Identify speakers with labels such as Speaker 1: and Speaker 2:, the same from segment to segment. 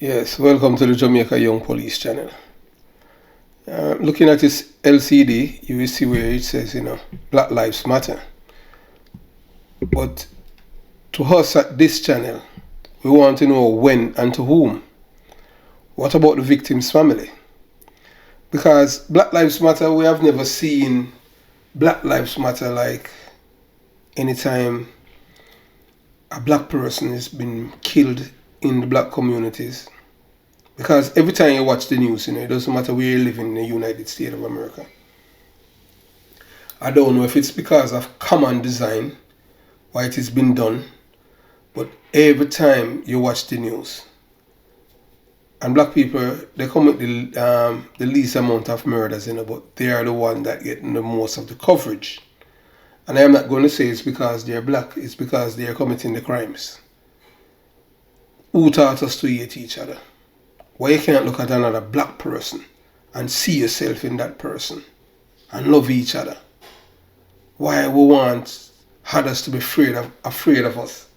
Speaker 1: Yes, welcome to the Jamaica Young Police channel. Looking at this LCD, you will see where it says, Black Lives Matter. But to us at this channel, we want to know when and to whom. What about the victim's family? Because Black Lives Matter, we have never seen Black Lives Matter like anytime a black person has been killed in the black communities. Because every time you watch the news, it doesn't matter where you live in the United States of America. I don't know if it's because of common design, why it has been done, but every time you watch the news, and black people, they commit the least amount of murders, but they are the ones that get the most of the coverage. And I am not going to say it's because they're black, it's because they are committing the crimes. Who taught us to hate each other? Why you can't look at another black person and see yourself in that person and love each other? Why we want others to be afraid of us?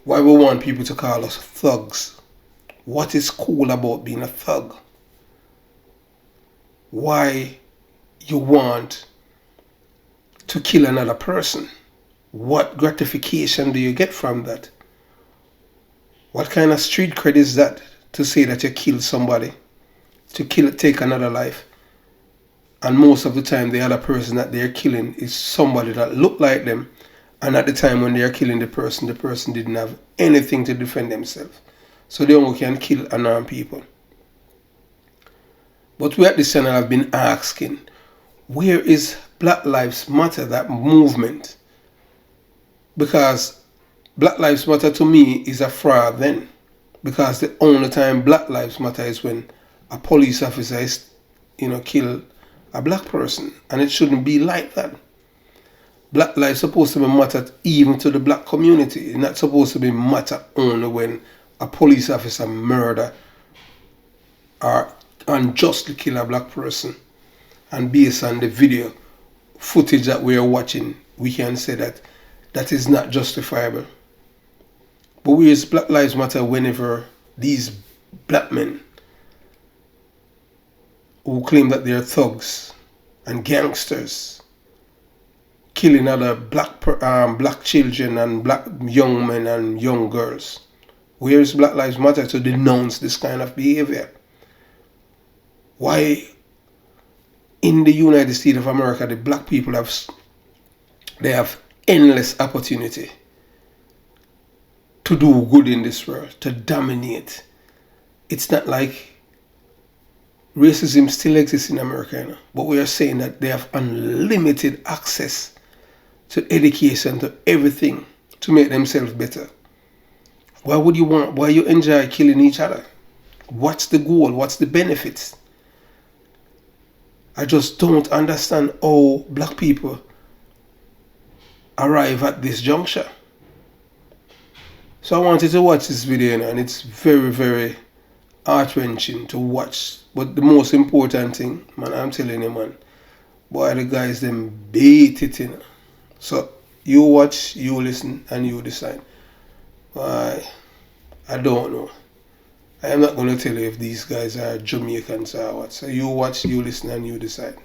Speaker 1: Why we want people to call us thugs? What is cool about being a thug? Why you want to kill another person? What gratification do you get from that? What kind of street cred is that to say that you killed somebody, take another life? And most of the time the other person that they're killing is somebody that looked like them, and at the time when they're killing the person didn't have anything to defend themselves. So they only can kill unarmed people. But we at this channel have been asking, where is Black Lives Matter, that movement? Because Black Lives Matter to me is a fraud then. Because the only time Black Lives Matter is when a police officer is, kill a black person. And it shouldn't be like that. Black lives supposed to be mattered even to the black community. It's not supposed to be mattered only when a police officer murder or unjustly kill a black person. And based on the video footage that we are watching, we can say that that is not justifiable. But where is Black Lives Matter whenever these black men who claim that they're thugs and gangsters killing other black children and black young men and young girls? Where is Black Lives Matter to denounce this kind of behavior? Why in the United States of America the black people have endless opportunity to do good in this world, to dominate? It's not like racism still exists in America, but we are saying that they have unlimited access to education, to everything, to make themselves better. Why you enjoy killing each other? What's the goal? What's the benefits? I just don't understand how black people arrive at this juncture. So I wanted to watch this video and it's very, very heart-wrenching to watch. But the most important thing, man, I'm telling you, man, boy, the guys them beat it. So you watch, you listen, and you decide. I don't know. I am not going to tell you if these guys are Jamaicans or what. So you watch, you listen, and you decide.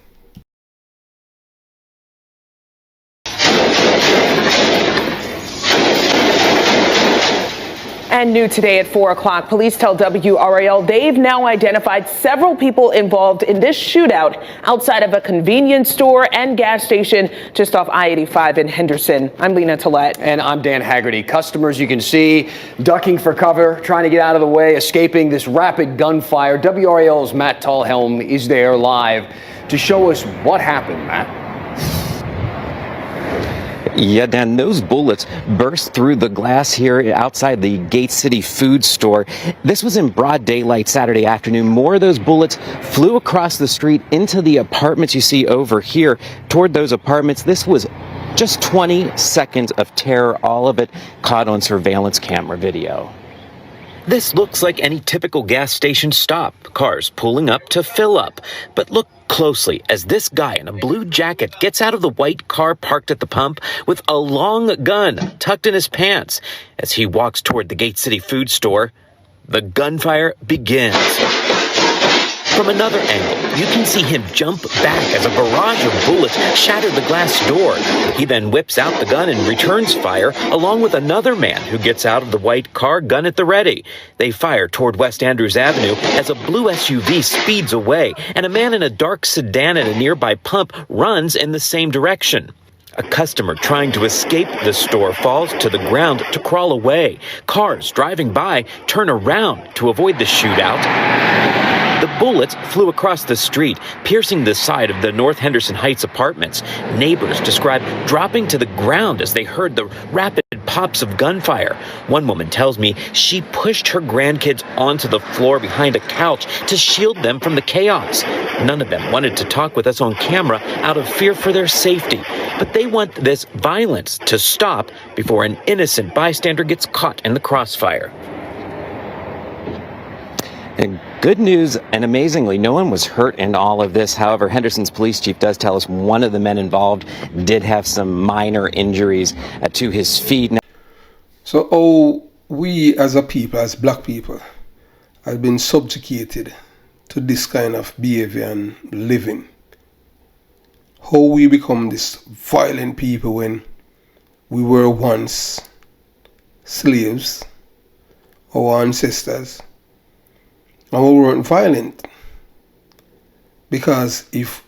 Speaker 2: And new today at 4 o'clock, police tell WRAL they've now identified several people involved in this shootout outside of a convenience store and gas station just off I-85 in Henderson. I'm Lena Tillett.
Speaker 3: And I'm Dan Haggerty. Customers, you can see, ducking for cover, trying to get out of the way, escaping this rapid gunfire. WRAL's Matt Tallhelm is there live to show us what happened, Matt.
Speaker 4: Yeah, Dan, those bullets burst through the glass here outside the Gate City food store. This was in broad daylight Saturday afternoon. More of those bullets flew across the street into the apartments you see over here. Toward those apartments, this was just 20 seconds of terror, all of it caught on surveillance camera video. This looks like any typical gas station stop. Cars pulling up to fill up. But look closely as this guy in a blue jacket gets out of the white car parked at the pump with a long gun tucked in his pants. As he walks toward the Gate City food store, the gunfire begins. From another angle, you can see him jump back as a barrage of bullets shatter the glass door. He then whips out the gun and returns fire, along with another man who gets out of the white car, gun at the ready. They fire toward West Andrews Avenue as a blue SUV speeds away, and a man in a dark sedan at a nearby pump runs in the same direction. A customer trying to escape the store falls to the ground to crawl away. Cars driving by turn around to avoid the shootout. The bullets flew across the street, piercing the side of the North Henderson Heights apartments. Neighbors describe dropping to the ground as they heard the rapid pops of gunfire. One woman tells me she pushed her grandkids onto the floor behind a couch to shield them from the chaos. None of them wanted to talk with us on camera out of fear for their safety, but they want this violence to stop before an innocent bystander gets caught in the crossfire. And good news, and amazingly, no one was hurt in all of this. However, Henderson's police chief does tell us one of the men involved did have some minor injuries to his feet.
Speaker 1: So, we as a people, as black people, have been subjugated to this kind of behavior and living. How we become this violent people when we were once slaves, our ancestors. And we weren't violent, because if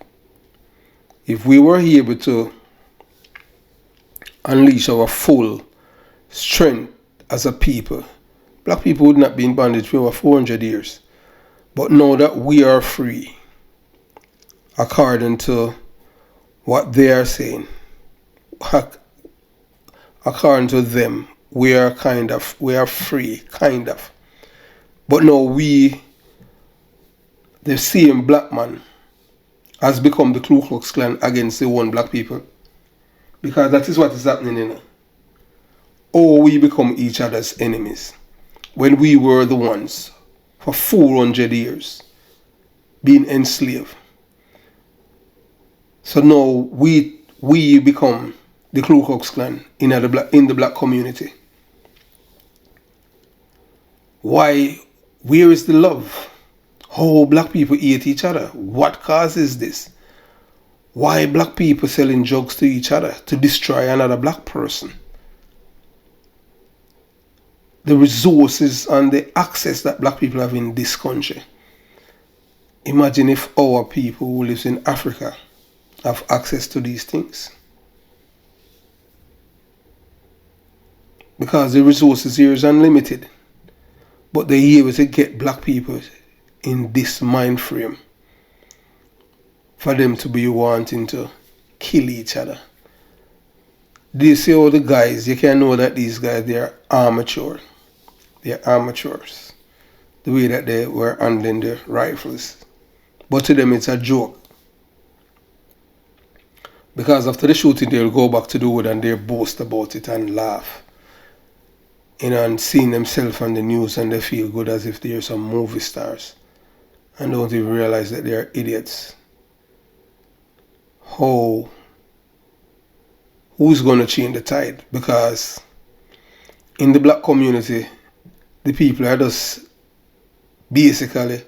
Speaker 1: we were able to unleash our full strength as a people, black people would not be in bondage for over 400 years. But now that we are free, according to what they are saying, according to them, we are free, kind of. But now the same black man has become the Ku Klux Klan against the one black people. Because that is what is happening, you know. Or we become each other's enemies, when we were the ones for 400 years being enslaved. So now we become the Ku Klux Klan in the black community. Why? Where is the love? How black people hate each other? What causes this? Why black people selling drugs to each other to destroy another black person? The resources and the access that black people have in this country. Imagine if our people who live in Africa have access to these things. Because the resources here is unlimited. But they're able to get black people in this mind frame for them to be wanting to kill each other. Do you see all the guys? You can know that these guys, they are amateur. They are amateurs. The way that they were handling their rifles. But to them it's a joke. Because after the shooting they'll go back to the wood and they'll boast about it and laugh. You know, and seeing themselves on the news, and they feel good as if they're some movie stars and don't even realize that they're idiots. Who's going to change the tide? Because in the black community, the people are just basically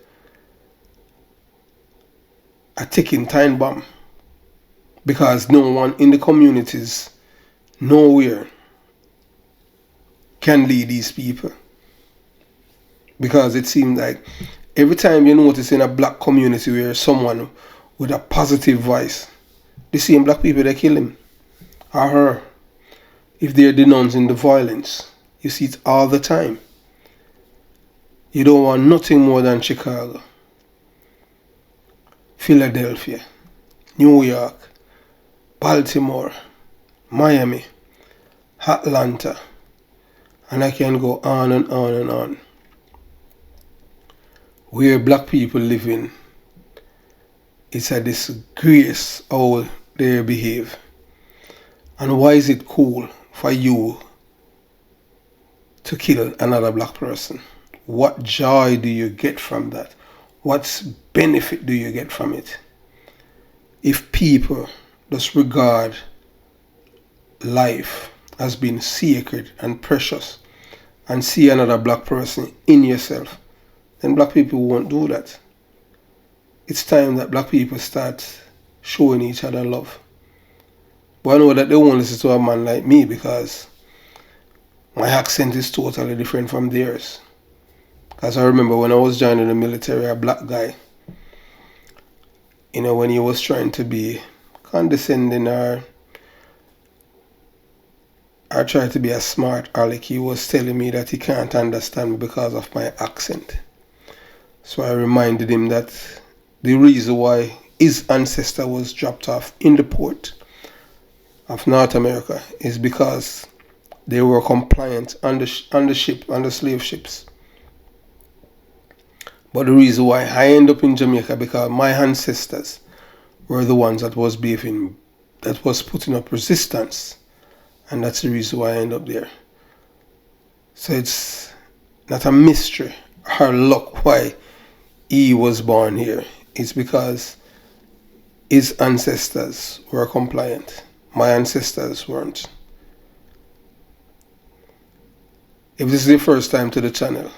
Speaker 1: a ticking time bomb, because no one in the communities nowhere can lead these people. Because it seems like every time you notice in a black community where someone with a positive voice, the same black people, they kill him or her if they're denouncing the violence. You see it all the time. You don't want nothing more than Chicago, Philadelphia, New York, Baltimore, Miami, Atlanta, and I can go on and on and on. Where black people live in, it's a disgrace how they behave. And why is it cool for you to kill another black person? What joy do you get from that? What benefit do you get from it? If people just regard life as being sacred and precious, and see another black person in yourself, then black people won't do that. It's time that black people start showing each other love. But I know that they won't listen to a man like me because my accent is totally different from theirs. Because I remember when I was joining the military, a black guy, when he was trying to be condescending or try to be a smart aleck, he was telling me that he can't understand me because of my accent. So I reminded him that the reason why his ancestor was dropped off in the port of North America is because they were compliant on the slave ships. But the reason why I end up in Jamaica because my ancestors were the ones that was putting up resistance. And that's the reason why I end up there. So it's not a mystery or luck why he was born here. It's because his ancestors were compliant. My ancestors weren't. If this is the first time to the channel,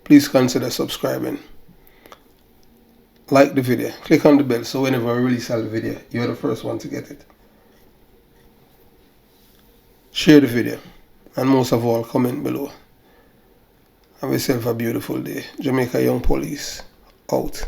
Speaker 1: please consider subscribing. Like the video, click on the bell so whenever I release a video, you're the first one to get it. Share the video, and most of all, comment below. Have yourself a beautiful day. Jamaica Young Police, out.